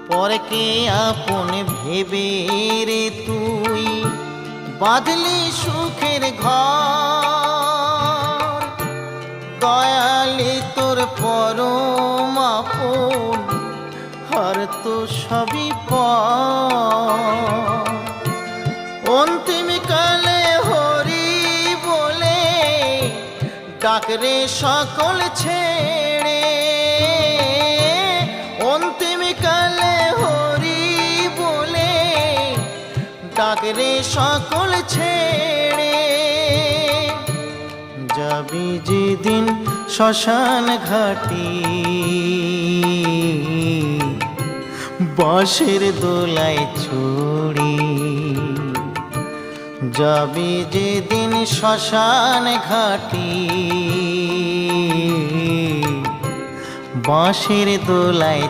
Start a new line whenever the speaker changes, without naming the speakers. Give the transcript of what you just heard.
পরকে আপন ভেবে রে তুই বাঁধলি সুখের ঘর। দয়ালি তোর পরম আপন আর তো সবই পর। অন্তিম কালে হরি বলে ডাকরে সকল ছেড়ে। অন্তিম কালে হরি বলে ডাকরে সকল ছেড়ে। যাবি যেদিন শ্মশান ঘাটি বাঁশের দোলায় ছড়ি। যাবি যেদিন শ্মশান ঘাটি বাঁশের দোলায়